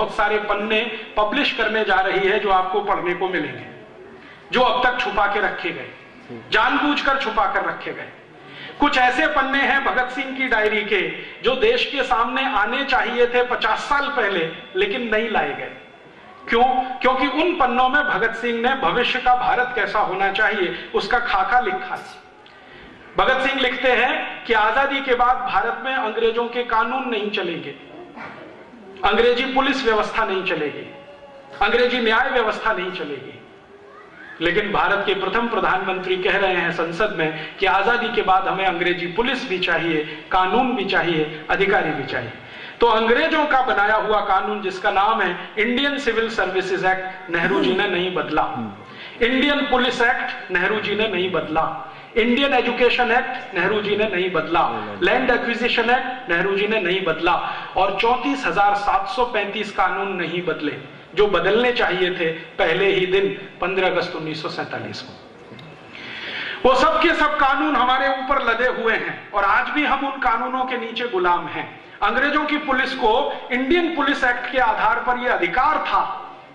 बहुत सारे पन्ने पब्लिश करने जा रही है जो आपको पढ़ने को मिलेंगे, जो अब तक छुपा के रखे गए, जानबूझकर छुपा कर रखे गए। कुछ ऐसे पन्ने हैं भगत सिंह की डायरी के जो देश के सामने आने चाहिए थे 50 साल पहले, लेकिन नहीं लाए गए। क्यों? क्योंकि उन पन्नों में भगत सिंह ने भविष्य का भारत कैसा होना चाहिए उसका खाका लिखा है। भगत सिंह लिखते हैं कि आजादी के बाद भारत में अंग्रेजों के कानून नहीं चलेंगे, अंग्रेजी पुलिस व्यवस्था नहीं चलेगी, अंग्रेजी न्याय व्यवस्था नहीं चलेगी। लेकिन भारत के प्रथम प्रधानमंत्री कह रहे हैं संसद में कि आजादी के बाद हमें अंग्रेजी पुलिस भी चाहिए, कानून भी चाहिए, अधिकारी भी चाहिए। तो अंग्रेजों का बनाया हुआ कानून जिसका नाम है Indian civil services act, Nehru ji ने नहीं बदला। Indian police act, Nehru ji ने नहीं बदला। Indian education act, Nehru ji ने नहीं बदला। Land acquisition act, Nehru ji ने नहीं बदला। और 34,735 कानून नहीं बदले जो बदलने चाहिए थे पहले ही दिन 15 अगस्त 1947 को। वो सब के सब कानून हमारे ऊपर लदे हुए हैं और आज भी हम उन कानूनों के नीचे गुलाम हैं। अंग्रेजों की पुलिस को इंडियन पुलिस एक्ट के आधार पर यह अधिकार था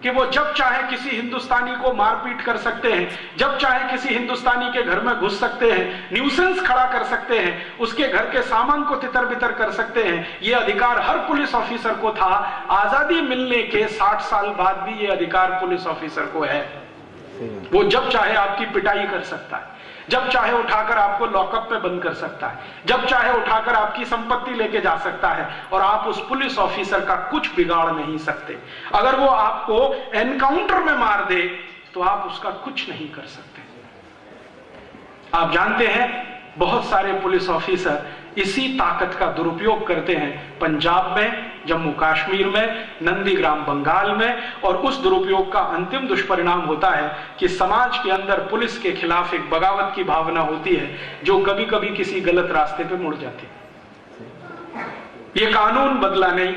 कि वो जब चाहे किसी हिंदुस्तानी को मारपीट कर सकते हैं, जब चाहे किसी हिंदुस्तानी के घर में घुस सकते हैं, न्यूसेंस खड़ा कर सकते हैं, उसके घर के सामान को तितर बितर कर सकते हैं। ये अधिकार हर पुलिस ऑफिसर को था। आजादी मिलने के 60 साल बाद भी ये अधिकार पुलिस ऑफिसर को है। वो जब चाहे आपकी पिटाई कर सकता है, जब चाहे उठाकर आपको लॉकअप में बंद कर सकता है, जब चाहे उठाकर आपकी संपत्ति लेके जा सकता है और आप उस पुलिस ऑफिसर का कुछ बिगाड़ नहीं सकते। अगर वो आपको एनकाउंटर में मार दे तो आप उसका कुछ नहीं कर सकते। आप जानते हैं बहुत सारे पुलिस ऑफिसर इसी ताकत का दुरुपयोग करते हैं पंजाब में, जम्मू कश्मीर में, नंदीग्राम बंगाल में। और उस दुरुपयोग का अंतिम दुष्परिणाम होता है कि समाज के अंदर पुलिस के खिलाफ एक बगावत की भावना होती है जो कभी कभी किसी गलत रास्ते पे मुड़ जाती है। ये कानून बदला नहीं,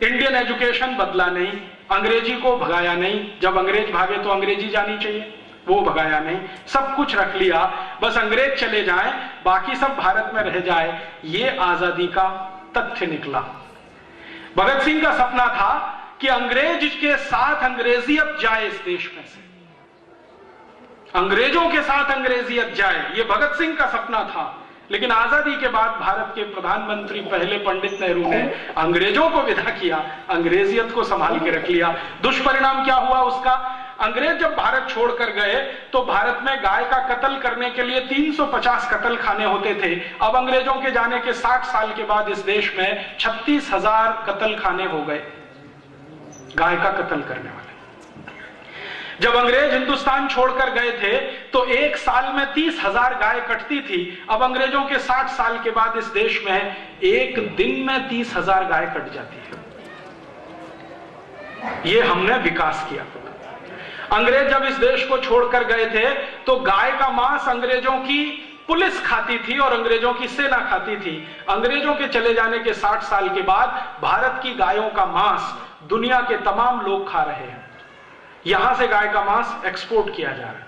इंडियन एजुकेशन बदला नहीं, अंग्रेजी को भगाया नहीं। जब अंग्रेज भागे तो अंग्रेजी जानी चाहिए, वो भगाया नहीं। सब कुछ रख लिया, बस अंग्रेज चले जाएं, बाकी सब भारत में रह जाए। ये आजादी का तथ्य निकला। भगत सिंह का सपना था कि अंग्रेज के साथ अंग्रेजियत जाए इस देश में से, अंग्रेजों के साथ अंग्रेजियत जाए, ये भगत सिंह का सपना था। लेकिन आजादी के बाद भारत के प्रधानमंत्री पहले पंडित नेहरू ने अंग्रेजों को विदा किया, अंग्रेजियत को संभाल के रख लिया। दुष्परिणाम क्या हुआ उसका? अंग्रेज जब भारत छोड़कर गए तो भारत में गाय का कत्ल करने के लिए 350 कत्ल खाने होते थे। अब अंग्रेजों के जाने के 60 साल के बाद इस देश में 36,000 कत्ल खाने हो गए गाय का कत्ल करने वाले। जब अंग्रेज हिंदुस्तान छोड़कर गए थे तो एक साल में 30,000 गाय कटती थी। अब अंग्रेजों के 60 साल के बाद इस देश में एक दिन में 30,000 गाय कट जाती है। यह हमने विकास किया। अंग्रेज जब इस देश को छोड़कर गए थे तो गाय का मांस अंग्रेजों की पुलिस खाती थी और अंग्रेजों की सेना खाती थी। अंग्रेजों के चले जाने के 60 साल के बाद भारत की गायों का मांस दुनिया के तमाम लोग खा रहे हैं। यहां से गाय का मांस एक्सपोर्ट किया जा रहा है।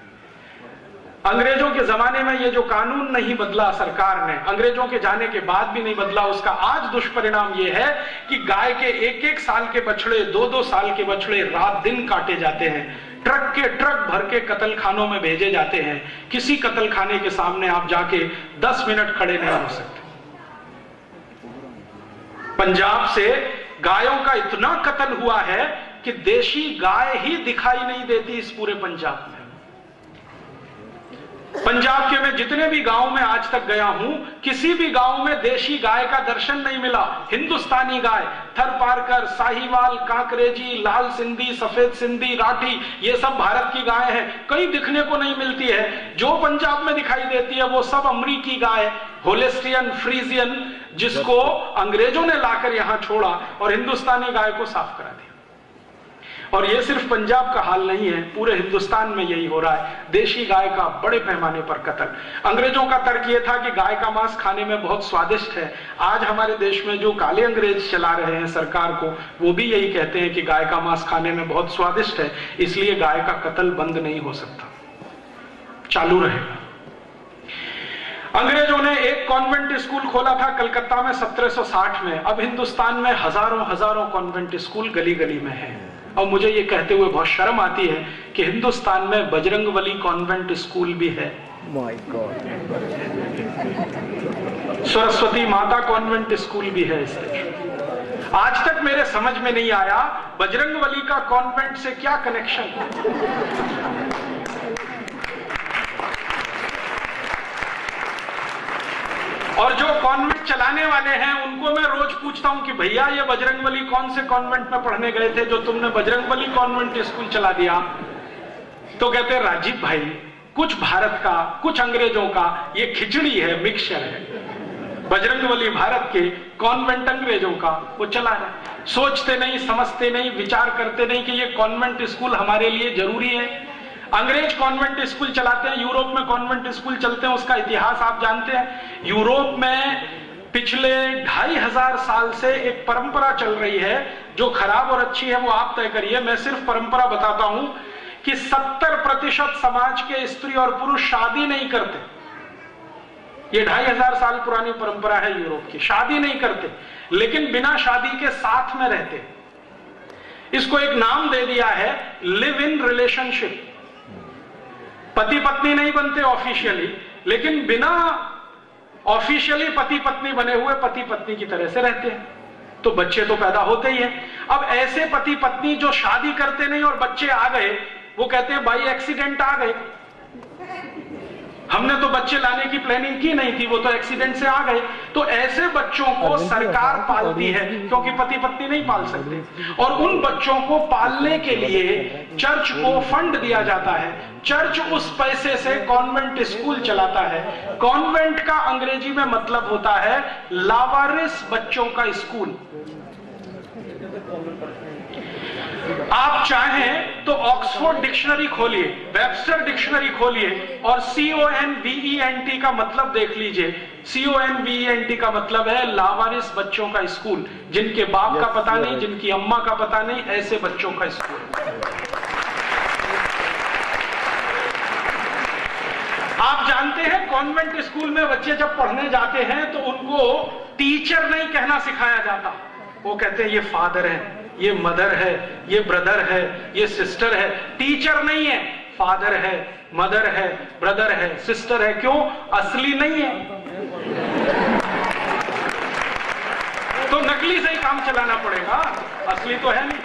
अंग्रेजों के जमाने में ये जो कानून नहीं बदला सरकार ने, अंग्रेजों के जाने के बाद भी नहीं बदला, उसका आज दुष्परिणाम ये है कि गाय के 1-1 साल के बछड़े, 2-2 साल के बछड़े रात दिन काटे जाते हैं। ट्रक के ट्रक भर के कत्ल खानों में भेजे जाते हैं। किसी कत्ल खाने के सामने आप जाके 10 मिनट खड़े नहीं हो सकते। पंजाब से गायों का इतना कत्ल हुआ है कि देशी गाय ही दिखाई नहीं देती इस पूरे पंजाब में। पंजाब के मैं जितने भी गांव में आज तक गया हूं, किसी भी गांव में देशी गाय का दर्शन नहीं मिला। हिंदुस्तानी गाय, थरपारकर, साहिवाल, कांकरेजी, लाल सिंधी, सफेद सिंधी, राठी, ये सब भारत की गाय है, कहीं दिखने को नहीं मिलती है। जो पंजाब में दिखाई देती है वो सब अमरीकी गाय, होलेस्टियन, फ्रीजियन, जिसको अंग्रेजों ने लाकर यहां छोड़ा और हिंदुस्तानी गाय को साफ करा दिया। और ये सिर्फ पंजाब का हाल नहीं है, पूरे हिंदुस्तान में यही हो रहा है। देशी गाय का बड़े पैमाने पर कत्ल। अंग्रेजों का तर्क ये था कि गाय का मांस खाने में बहुत स्वादिष्ट है। आज हमारे देश में जो काले अंग्रेज चला रहे हैं सरकार को, वो भी यही कहते हैं कि गाय का मांस खाने में बहुत स्वादिष्ट है, इसलिए गाय का कत्ल बंद नहीं हो सकता, चालू रहेगा। अंग्रेजों ने एक कॉन्वेंट स्कूल खोला था कलकत्ता में 1760 में। अब हिंदुस्तान में हजारों हजारों कॉन्वेंट स्कूल गली गली में हैं। और मुझे ये कहते हुए बहुत शर्म आती है कि हिंदुस्तान में बजरंगबली कॉन्वेंट स्कूल भी है। My God. सरस्वती माता कॉन्वेंट स्कूल भी है इस देश। आज तक मेरे समझ में नहीं आया बजरंगबली का कॉन्वेंट से क्या कनेक्शन है। और जो कॉन्वेंट चलाने वाले हैं उनको मैं रोज पूछता हूं कि भैया ये बजरंगबली कौन से कॉन्वेंट में पढ़ने गए थे जो तुमने बजरंगबली कॉन्वेंट स्कूल चला दिया। तो कहते राजीव भाई, कुछ भारत का कुछ अंग्रेजों का ये खिचड़ी है, मिक्सचर है। बजरंगबली भारत के, कॉन्वेंट अंग्रेजों का, वो चला है। सोचते नहीं, समझते नहीं, विचार करते नहीं कि ये कॉन्वेंट स्कूल हमारे लिए जरूरी है। अंग्रेज कॉन्वेंट स्कूल चलाते हैं, यूरोप में कॉन्वेंट स्कूल चलते हैं। उसका इतिहास आप जानते हैं। यूरोप में पिछले 2500 साल से एक परंपरा चल रही है, जो खराब और अच्छी है वो आप तय करिए। मैं सिर्फ परंपरा बताता हूं कि 70% समाज के स्त्री और पुरुष शादी नहीं करते। ये 2500 साल पुरानी परंपरा है यूरोप की। शादी नहीं करते, लेकिन बिना शादी के साथ में रहते। इसको एक नाम दे दिया है लिव इन रिलेशनशिप। पति पत्नी नहीं बनते ऑफिशियली, लेकिन बिना ऑफिशियली पति पत्नी बने हुए पति पत्नी की तरह से रहते हैं। तो बच्चे तो पैदा होते ही हैं। अब ऐसे पति पत्नी जो शादी करते नहीं और बच्चे आ गए, वो कहते हैं बाई एक्सीडेंट आ गए, हमने तो बच्चे लाने की प्लानिंग की नहीं थी, वो तो एक्सीडेंट से आ गए। तो ऐसे बच्चों को सरकार पालती है, क्योंकि पति पत्नी नहीं पाल सकते। और उन बच्चों को पालने के लिए चर्च को फंड दिया जाता है। चर्च उस पैसे से कॉन्वेंट स्कूल चलाता है। कॉन्वेंट का अंग्रेजी में मतलब होता है लावारिस बच्चों का स्कूल। आप चाहें तो ऑक्सफोर्ड डिक्शनरी खोलिए, वेबस्टर डिक्शनरी खोलिए और CONVENT का मतलब देख लीजिए। CONVENT का मतलब है लावारिस बच्चों का स्कूल, जिनके बाप का पता नहीं, जिनकी अम्मा का पता नहीं, ऐसे बच्चों का स्कूल। आप जानते हैं कॉन्वेंट स्कूल में बच्चे जब पढ़ने जाते हैं तो उनको टीचर नहीं कहना सिखाया जाता। वो कहते हैं ये फादर है, ये मदर है, ये ब्रदर है, ये सिस्टर है। टीचर नहीं है, फादर है, मदर है, ब्रदर है, सिस्टर है। क्यों? असली नहीं है, तो नकली से ही काम चलाना पड़ेगा, असली तो है नहीं।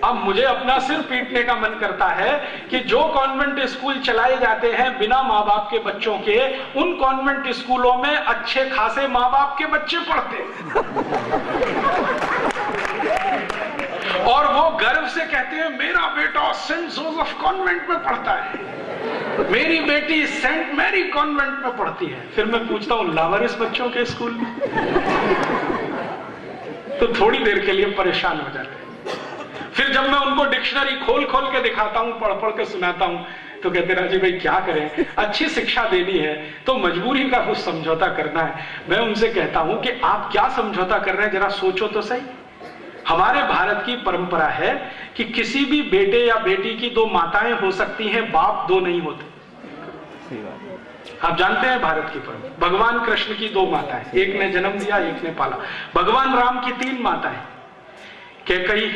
अब मुझे अपना सिर पीटने का मन करता है कि जो कॉन्वेंट स्कूल चलाए जाते हैं बिना माँ बाप के बच्चों के, उन कॉन्वेंट स्कूलों में अच्छे खासे माँ बाप के बच्चे पढ़ते और वो गर्व से कहते हैं मेरा बेटा सेंट जोसेफ कॉन्वेंट में पढ़ता है, मेरी बेटी सेंट मैरी कॉन्वेंट में पढ़ती है। फिर मैं पूछता हूं लावारिस बच्चों के स्कूल में? तो थोड़ी देर के लिए परेशान हो जाते हैं। फिर जब मैं उनको डिक्शनरी खोल खोल के दिखाता हूं, पढ़ पढ़ के सुनाता हूं, तो कहते राजीव भाई क्या करें, अच्छी शिक्षा देनी है तो मजबूरी का कुछ समझौता करना है। मैं उनसे कहता हूं कि आप क्या समझौता कर रहे हैं, जरा सोचो तो सही। हमारे भारत की परंपरा है कि किसी भी बेटे या बेटी की दो माताएं हो सकती हैं, बाप दो नहीं होते। आप जानते हैं भारत की परंपरा। भगवान कृष्ण की दो माताएं, एक ने जन्म दिया, एक ने पाला। भगवान राम की तीन माताएं, कैकेयी,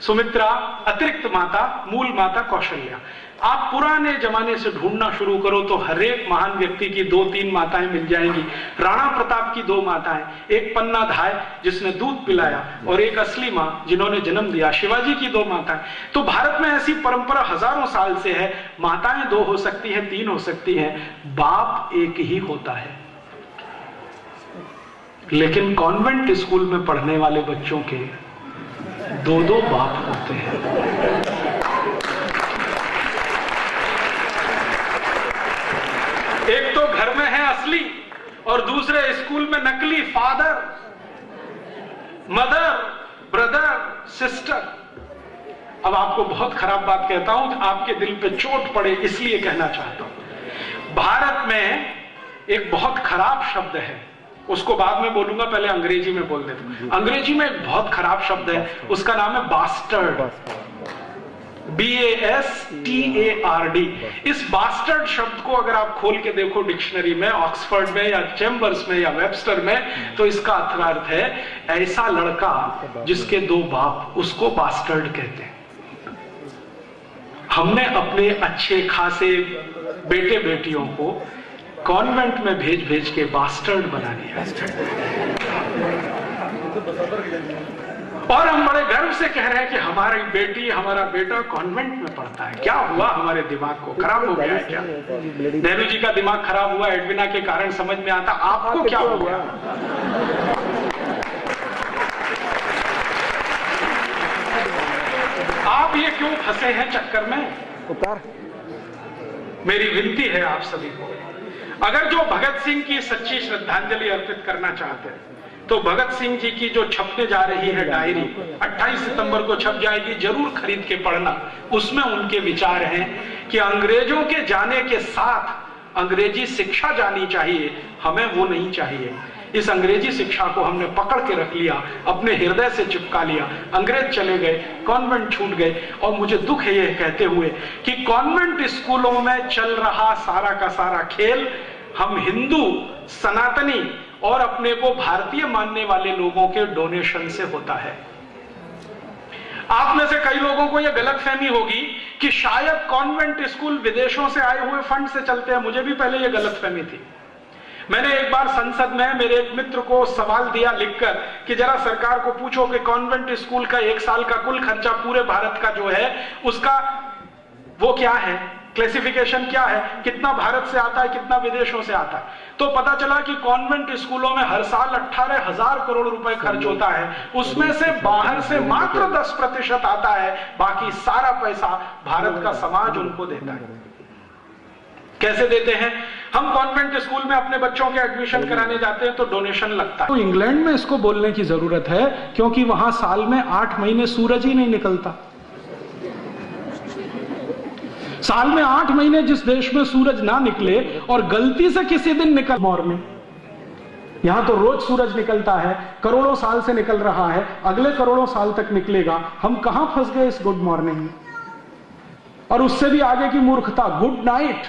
सुमित्रा, अतिरिक्त माता, मूल माता कौशल्या। आप पुराने जमाने से ढूंढना शुरू करो तो हर एक महान व्यक्ति की दो तीन माताएं मिल जाएंगी। राणा प्रताप की दो माताएं, एक पन्ना धाय जिसने दूध पिलाया और एक असली मां जिन्होंने जन्म दिया। शिवाजी की दो माताएं। तो भारत में ऐसी परंपरा हजारों साल से है। माताएं दो हो सकती हैं, तीन हो सकती हैं, बाप एक ही होता है। लेकिन कॉन्वेंट स्कूल में पढ़ने वाले बच्चों के दो दो बाप होते हैं। एक तो घर में है असली और दूसरे स्कूल में नकली, फादर, मदर, ब्रदर, सिस्टर। अब आपको बहुत खराब बात कहता हूं, आपके दिल पे चोट पड़े इसलिए कहना चाहता हूं। भारत में एक बहुत खराब शब्द है, उसको बाद में बोलूंगा, पहले अंग्रेजी में बोल देता हूं। अंग्रेजी में एक बहुत खराब शब्द है, उसका नाम है बास्टर्ड। BASTARD। इस बास्टर्ड शब्द को अगर आप खोल के देखो डिक्शनरी में, ऑक्सफोर्ड में या चैम्बर्स में या वेबस्टर में, तो इसका अर्थ है ऐसा लड़का जिसके दो बाप, उसको बास्टर्ड कहते हैं। हमने अपने अच्छे खासे बेटे बेटियों को कॉन्वेंट में भेज भेज के बास्टर्ड बना दिया, और हम बड़े गर्व से कह रहे हैं कि हमारी बेटी, हमारा बेटा कॉन्वेंट में पढ़ता है। क्या हुआ हमारे दिमाग को? खराब हो गया है क्या? नेहरू जी का दिमाग खराब हुआ एडविना के कारण, समझ में आता। आपको क्या हो गया? आप ये क्यों फंसे हैं चक्कर में? मेरी विनती है आप सभी को, अगर जो भगत सिंह की सच्ची श्रद्धांजलि अर्पित करना चाहते हैं तो भगत सिंह जी की जो छपने जा रही है डायरी, 28 सितंबर को छप जाएगी, जरूर खरीद के पढ़ना। उसमें उनके विचार हैं कि अंग्रेजों के जाने के साथ अंग्रेजी शिक्षा जानी चाहिए, हमें वो नहीं चाहिए। इस अंग्रेजी शिक्षा को हमने पकड़ के रख लिया, अपने हृदय से चिपका लिया। अंग्रेज चले गए, कॉन्वेंट छूट गए, और मुझे दुख है यह कहते हुए कि कॉन्वेंट स्कूलों में चल रहा सारा का सारा खेल हम हिंदू, सनातनी और अपने को भारतीय मानने वाले लोगों के डोनेशन से होता है। आप में से कई लोगों को यह गलतफहमी होगी कि शायद कॉन्वेंट स्कूल विदेशों से आए हुए फंड से चलते हैं। मुझे भी पहले यह गलतफहमी थी। मैंने एक बार संसद में मेरे एक मित्र को सवाल दिया लिखकर कि जरा सरकार को पूछो कि कॉन्वेंट स्कूल का एक साल का कुल खर्चा पूरे भारत का जो है उसका वो क्या है, क्लासिफिकेशन क्या है, कितना भारत से आता है, कितना विदेशों से आता है। तो पता चला कि कॉन्वेंट स्कूलों में हर साल 18,000 करोड़ रुपए खर्च होता है, उसमें से बाहर से मात्र 10% आता है, बाकी सारा पैसा भारत का समाज उनको देता है। कैसे देते हैं? हम कॉन्वेंट स्कूल में अपने बच्चों के एडमिशन कराने जाते हैं तो डोनेशन लगता है। तो इंग्लैंड में इसको बोलने की जरूरत है क्योंकि वहां साल में 8 महीने सूरज ही नहीं निकलता। साल में 8 महीने जिस देश में सूरज ना निकले और गलती से किसी दिन निकल मॉर्निंग, यहां तो रोज सूरज निकलता है, करोड़ों साल से निकल रहा है, अगले करोड़ों साल तक निकलेगा। हम कहां फंस गए इस गुड मॉर्निंग में? और उससे भी आगे की मूर्खता, गुड नाइट।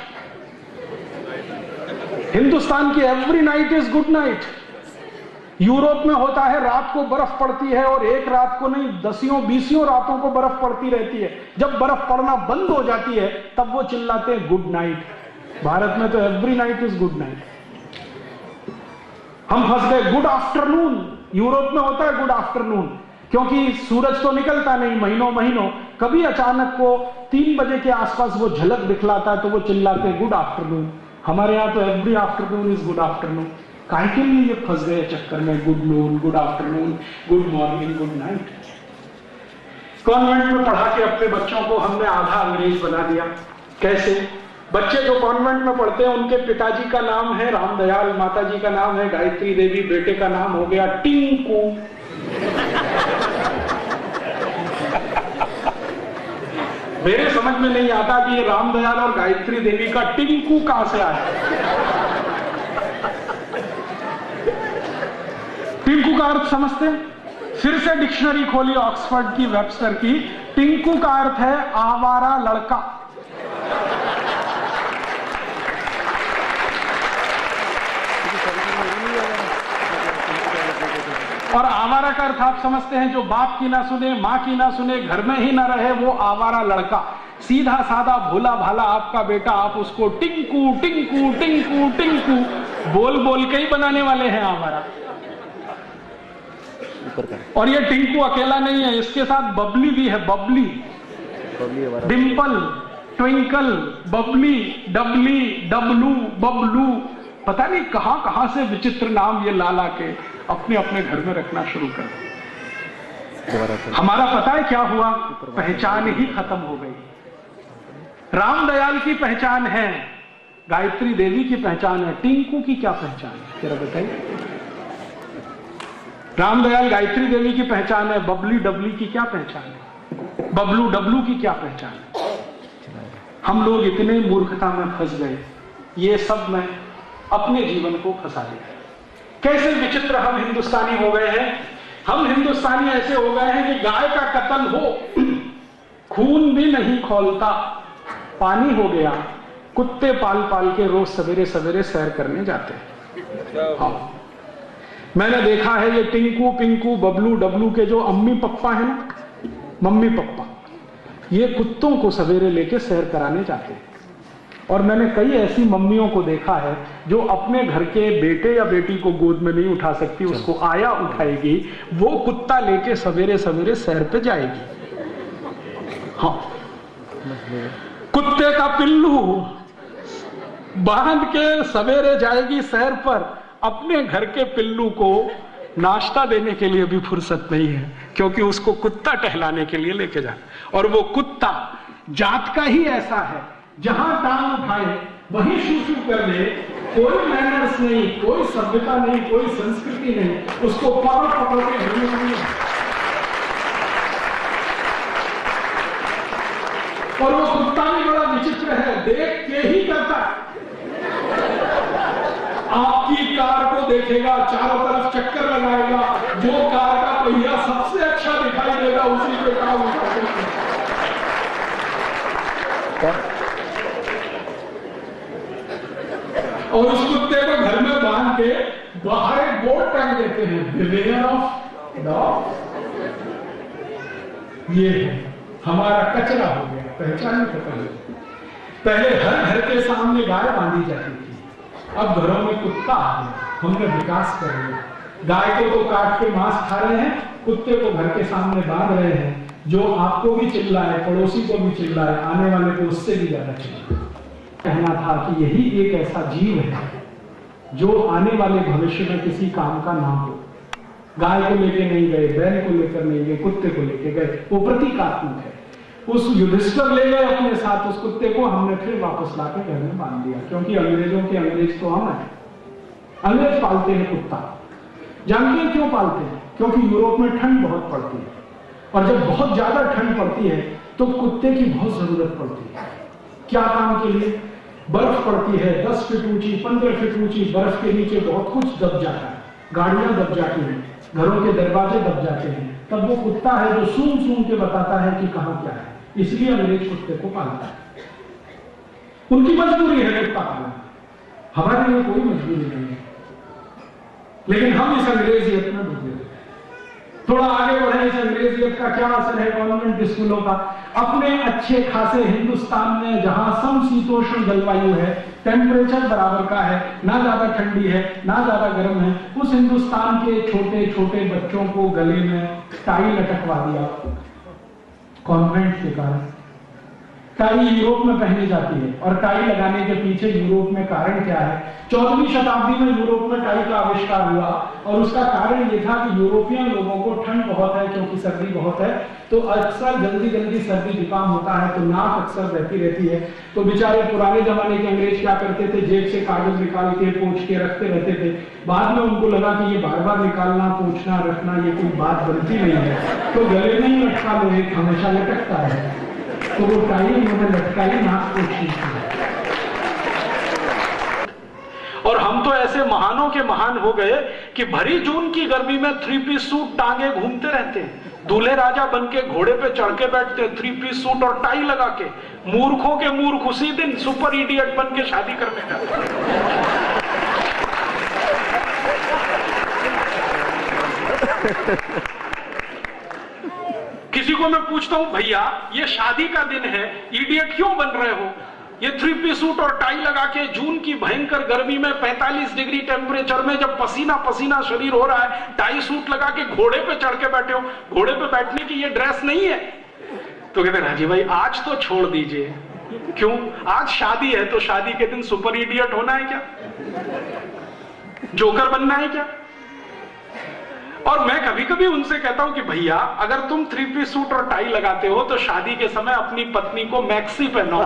हिंदुस्तान की every night is good night. Europe में होता है रात को बर्फ पड़ती है, और एक रात को नहीं, 10-20 रातों को बर्फ पड़ती रहती है। जब बर्फ पड़ना बंद हो जाती है तब वो चिल्लाते हैं गुड नाइट। भारत में तो every night is good night. हम फंस गए गुड आफ्टरनून। यूरोप में होता है गुड आफ्टरनून क्योंकि सूरज तो निकलता नहीं महीनों महीनों, कभी अचानक को 3 बजे के आसपास वो झलक दिखलाता है तो वो चिल्लाते हैं गुड आफ्टरनून। हमारे यहां तो every afternoon is good afternoon. काहे के लिए ये फंस गए चक्कर में good noon, good afternoon, good morning, good night. Convent में पढ़ा के अपने बच्चों को हमने आधा अंग्रेज बना दिया। कैसे? बच्चे जो कॉन्वेंट में पढ़ते हैं उनके पिताजी का नाम है रामदयाल, माताजी का नाम है गायत्री देवी, बेटे का नाम हो गया टिंकू। मेरे समझ में नहीं आता कि ये रामदयाल और गायत्री देवी का टिंकू कहां से आया। टिंकू का अर्थ समझते हैं? फिर से डिक्शनरी खोली ऑक्सफोर्ड की, वेबस्टर की। टिंकू का अर्थ है आवारा लड़का। और आवारा का अर्थ आप समझते हैं, जो बाप की ना सुने, मां की ना सुने, घर में ही ना रहे, वो आवारा लड़का। सीधा साधा भोला भाला आपका बेटा, आप उसको टिंकू टिंकू टिंकू टिंकू बोल बोल के ही बनाने वाले हैं आवारा। और ये टिंकू अकेला नहीं है, इसके साथ बबली भी है। बबली, डिंपल, ट्विंकल, बबली, डबली, डबलू, बबलू, पता नहीं कहां कहां से विचित्र नाम ये ला के अपने अपने घर में रखना शुरू कर। हमारा पता है क्या हुआ? पहचान ही खत्म हो गई। रामदयाल की पहचान है, गायत्री देवी की पहचान है, टिंकू की क्या पहचान है जरा बताइए। रामदयाल गायत्री देवी की पहचान है, बबली डबली की क्या पहचान है, बबलू डबलू की क्या पहचान है। हम लोग इतने मूर्खता में फंस गए, ये सब में अपने जीवन को फंसा दिया। कैसे विचित्र हम हिंदुस्तानी हो गए हैं। हम हिंदुस्तानी ऐसे हो गए हैं कि गाय का कत्ल हो, खून भी नहीं खौलता, पानी हो गया। कुत्ते पाल पाल के रोज सवेरे सवेरे सैर करने जाते हैं। हाँ, मैंने देखा है ये टिंकू पिंकू बबलू डबलू के जो अम्मी पप्पा है ना, मम्मी पप्पा, ये कुत्तों को सवेरे लेके सैर कराने जाते हैं। और मैंने कई ऐसी मम्मियों को देखा है जो अपने घर के बेटे या बेटी को गोद में नहीं उठा सकती, उसको आया उठाएगी, वो कुत्ता लेके सवेरे सवेरे सैर पे जाएगी। हाँ, कुत्ते का पिल्लू बांध के सवेरे जाएगी सैर पर। अपने घर के पिल्लू को नाश्ता देने के लिए भी फुर्सत नहीं है, क्योंकि उसको कुत्ता टहलाने के लिए लेके जा। और वो कुत्ता जात का ही ऐसा है, जहां टांग उठाए वहीं शू कर दे। कोई मैनर्स नहीं, कोई सभ्यता नहीं, कोई संस्कृति नहीं, उसको पकड़ के नहीं। और वो कुत्ता भी बड़ा विचित्र है, देख के ही करता है। आपकी कार को देखेगा, चारों तरफ चक्कर लगाएगा, जो कार का पहिया सबसे अच्छा दिखाई देगा उसी पे काम उठाएगा। और उस कुत्ते को घर में बांध के बाहर एक बोर्ड टांग देते हैं, बिवेयर ऑफ डॉग। ये हमारा कचरा हो गया, पहचान खत्म हो गई। पहले हर घर के सामने गाय बांधी जाती थी, अब घरों में कुत्ता आ गया। हमने विकास कर लिया। गाय को तो काट के मांस खा रहे हैं, कुत्ते को घर के सामने बांध रहे हैं, जो आपको भी चिल्लाए, पड़ोसी को भी चिल्लाए, आने वाले को उससे भी ज्यादा चिल्लाए। कहना था कि यही एक ऐसा जीव है जो आने वाले भविष्य में किसी काम का ना हो। गाय को लेके नहीं गए, बैल को लेकर नहीं गए, कुत्ते को लेके गए, वो प्रतीकात्मक है। उस युधिष्ठिर ले गए अपने साथ उस कुत्ते को, हमने फिर वापस लाके घर में बांध दिया, क्योंकि अंग्रेजों के अंग्रेज तो हम हैं। अंग्रेज पालते हैं कुत्ता, जानते हैं क्यों पालते हैं? क्योंकि यूरोप में ठंड बहुत पड़ती है, और जब बहुत ज्यादा ठंड पड़ती है तो कुत्ते की बहुत जरूरत पड़ती है। क्या काम के लिए? बर्फ पड़ती है 10 फीट ऊंची, 15 फीट ऊंची, बर्फ के नीचे बहुत कुछ दब जाता है, गाड़ियां दब जाती हैं, घरों के दरवाजे दब जाते हैं। तब वो कुत्ता है जो सूंघ सूंघ के बताता है कि कहां क्या है, इसलिए अंग्रेज कुत्ते को पालता है। उनकी मजबूरी है कुत्ता पालना, हमारे लिए कोई मजबूरी नहीं है। लेकिन हम इस अंग्रेजियत में डूबे। थोड़ा आगे बढ़े, इस अंग्रेजियत का क्या असर है गवर्नमेंट स्कूलों का? अपने अच्छे खासे हिंदुस्तान में जहां समशीतोष्ण जलवायु है, टेम्परेचर बराबर का है, ना ज्यादा ठंडी है ना ज्यादा गर्म है, उस हिंदुस्तान के छोटे छोटे बच्चों को गले में टाई लटकवा दिया कॉन्वेंट के कारण। टाई यूरोप में पहनी जाती है, और टाई लगाने के पीछे यूरोप में कारण क्या है? 14वीं शताब्दी में यूरोप में टाई का आविष्कार हुआ, और उसका कारण यह था कि यूरोपियन लोगों को ठंड बहुत है, क्योंकि सर्दी बहुत है, तो अक्सर जल्दी जल्दी सर्दी जुकाम होता है, तो नाक अक्सर रहती है। तो बेचारे पुराने जमाने के अंग्रेज क्या करते थे? जेब से कागज निकाल के पोंछ के रखते रहते थे। बाद में उनको लगा कि ये बार बार निकालना, पोंछना, रखना ये कोई बात बनती नहीं है, तो गले में ही लटका लो, एक हमेशा लटकता है, तो वो टाई उन्होंने लटकाई, नाक को खींच। और हम तो ऐसे महानों के महान हो गए कि भरी जून की गर्मी में 3 पीस सूट टांगे घूमते रहते हैं, दूल्हे राजा बन के घोड़े पे चढ़ के बैठते हैं 3 पीस सूट और टाई लगा के। मूर्खों के मूर्ख उसी दिन सुपर इडियट बन के शादी करने जाते हैं। किसी को मैं पूछता हूं, भैया ये शादी का दिन है, इडियट क्यों बन रहे हो? ये 3 पीस सूट और टाई लगा के जून की भयंकर गर्मी में 45 डिग्री टेम्परेचर में जब पसीना पसीना शरीर हो रहा है, टाई सूट लगा के घोड़े पे चढ़ के बैठे हो, घोड़े पे बैठने की ये ड्रेस नहीं है। तो कहते राजी भाई आज तो छोड़ दीजिए। क्यों? आज शादी है तो शादी के दिन सुपर इडियट होना है क्या? जोकर बनना है क्या? और मैं कभी कभी उनसे कहता हूं कि भैया अगर तुम 3 पीस सूट और टाई लगाते हो तो शादी के समय अपनी पत्नी को मैक्सी पहनाओ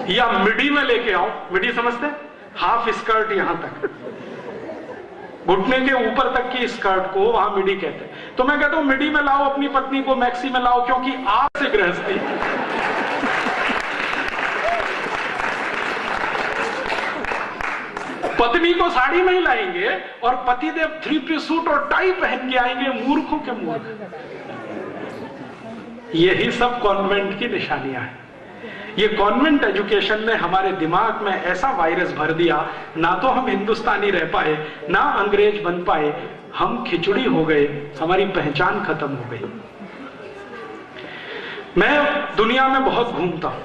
या मिडी में लेके आओ। मिडी समझते? हाफ स्कर्ट यहां तक, घुटने के ऊपर तक की स्कर्ट को वहां मिडी कहते हैं। तो मैं कहता हूं मिडी में लाओ अपनी पत्नी को, मैक्सी में लाओ, क्योंकि आप से गृहस्थी। पत्नी को साड़ी में ही लाएंगे और पतिदेव 3 पीस सूट और टाई पहन के आएंगे। मूर्खों के मूर्ख। यही सब कॉन्वेंट की निशानियां हैं। ये कॉन्वेंट एजुकेशन ने हमारे दिमाग में ऐसा वायरस भर दिया, ना तो हम हिंदुस्तानी रह पाए, ना अंग्रेज बन पाए, हम खिचड़ी हो गए, हमारी पहचान खत्म हो गई। मैं दुनिया में बहुत घूमता हूं,